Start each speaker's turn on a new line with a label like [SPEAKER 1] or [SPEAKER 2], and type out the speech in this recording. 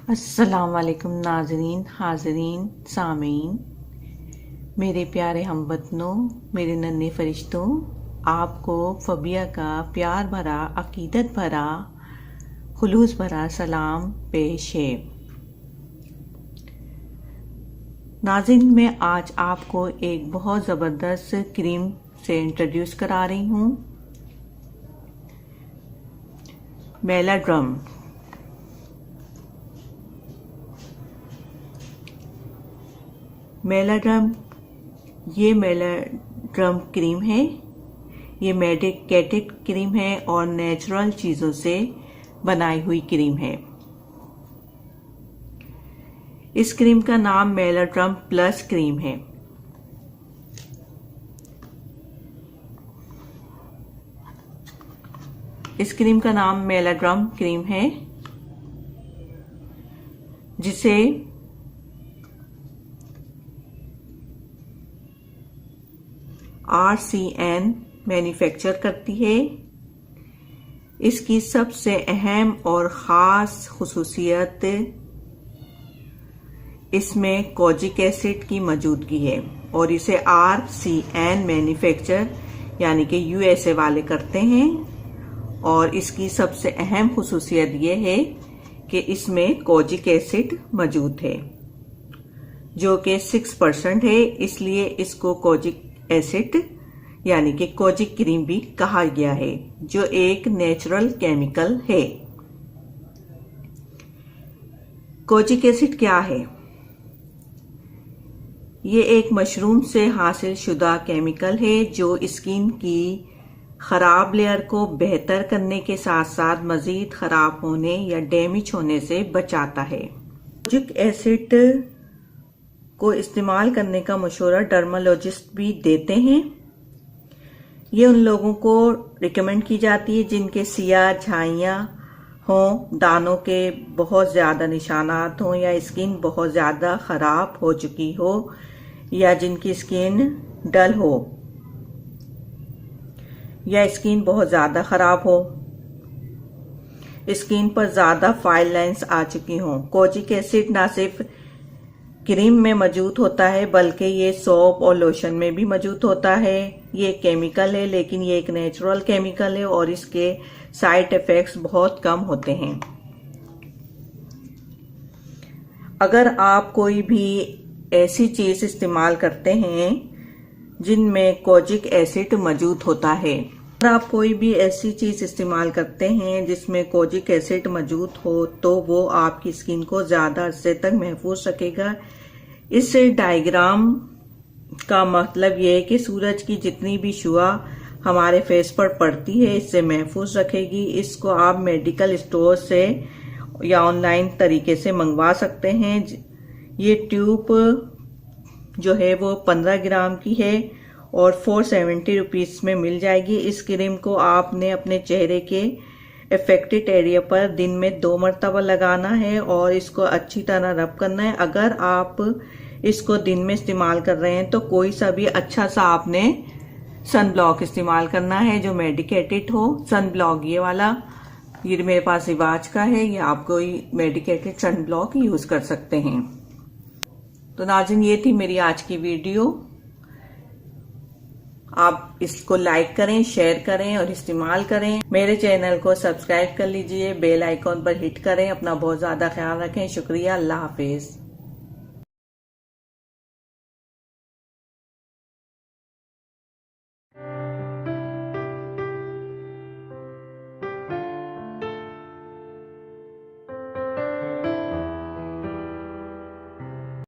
[SPEAKER 1] अस्सलाम वालेकुम नाजरीन, हाजरीन, सामीन, मेरे प्यारे हमवतनों, मेरे नन्हे फरिश्तों, आपको फबिया का प्यार भरा, अकीदत भरा, खुलूस भरा सलाम पेश है। नाज़रीन, मैं आज आपको एक बहुत ज़बरदस्त क्रीम से इंट्रोड्यूस करा रही हूँ। मेलाड्रम। ये मेलाड्रम क्रीम है। ये मेडिकेटेड क्रीम है और नेचुरल चीज़ों से बनाई हुई क्रीम है। इस क्रीम का नाम मेलाड्रम प्लस क्रीम है। इस क्रीम का नाम मेलाड्रम क्रीम है, जिसे RCN मैन्युफैक्चर करती है। इसकी सबसे अहम और ख़ास खुसूसियत इसमें कोजिक एसिड की मौजूदगी है और इसे RCN मैन्युफैक्चर यानी कि USA वाले करते हैं। और इसकी सबसे अहम खुसूसियत यह है कि इसमें कोजिक एसिड मौजूद है, जो कि 6% है। इसलिए इसको कोजिक एसिड यानी कि कोजिक क्रीम भी कहा गया है, जो एक नेचुरल केमिकल है। कोजिक एसिड क्या है? ये एक मशरूम से हासिल शुदा केमिकल है जो स्किन की खराब लेयर को बेहतर करने के साथ साथ मजीद खराब होने या डैमेज होने से बचाता है। कोजिक एसिड को इस्तेमाल करने का मशवरा डर्मालॉजिस्ट भी देते हैं। ये उन लोगों को रिकमेंड की जाती है जिनके सियाह झाइयाँ हों, दानों के बहुत ज़्यादा निशानात हों, या स्किन बहुत ज़्यादा ख़राब हो चुकी हो, या जिनकी स्किन डल हो, या स्किन बहुत ज़्यादा ख़राब हो, स्किन पर ज़्यादा फाइन लाइंस आ चुकी हों। कोजिक एसिड ना सिर्फ क्रीम में मौजूद होता है बल्कि ये सोप और लोशन में भी मौजूद होता है। ये केमिकल है, लेकिन ये एक नेचुरल केमिकल है और इसके साइड इफ़ेक्ट्स बहुत कम होते हैं। अगर आप कोई भी ऐसी चीज़ इस्तेमाल करते हैं जिनमें कोजिक एसिड मौजूद होता है, अगर आप कोई भी ऐसी चीज़ इस्तेमाल करते हैं जिसमें कोजिक एसिड मौजूद हो, तो वो आपकी स्किन को ज़्यादा अरसे तक महफूज रखेगा। इस डायग्राम का मतलब ये है कि सूरज की जितनी भी शुआ हमारे फेस पर पड़ती है, इससे महफूज रखेगी। इसको आप मेडिकल स्टोर से या ऑनलाइन तरीके से मंगवा सकते हैं। ये ट्यूब जो है वो 15 ग्राम की है और 470 रुपीज़ में मिल जाएगी। इस क्रीम को आपने अपने चेहरे के अफेक्टेड एरिया पर दिन में 2 मरतबा लगाना है और इसको अच्छी तरह रब करना है। अगर आप इसको दिन में इस्तेमाल कर रहे हैं तो कोई सा भी अच्छा सा आपने सन ब्लॉक इस्तेमाल करना है जो मेडिकेटेड हो। सन ब्लॉक ये वाला, ये मेरे पास रिवाज का है, ये आप कोई मेडिकेटेड सन ब्लॉक यूज कर सकते हैं। तो नाज़रीन, ये थी मेरी आज की वीडियो। आप इसको लाइक करें, शेयर करें और इस्तेमाल करें। मेरे चैनल को सब्सक्राइब कर लीजिए, बेल आइकॉन पर हिट करें। अपना बहुत ज्यादा ख्याल रखें। शुक्रिया। अल्लाह हाफिज।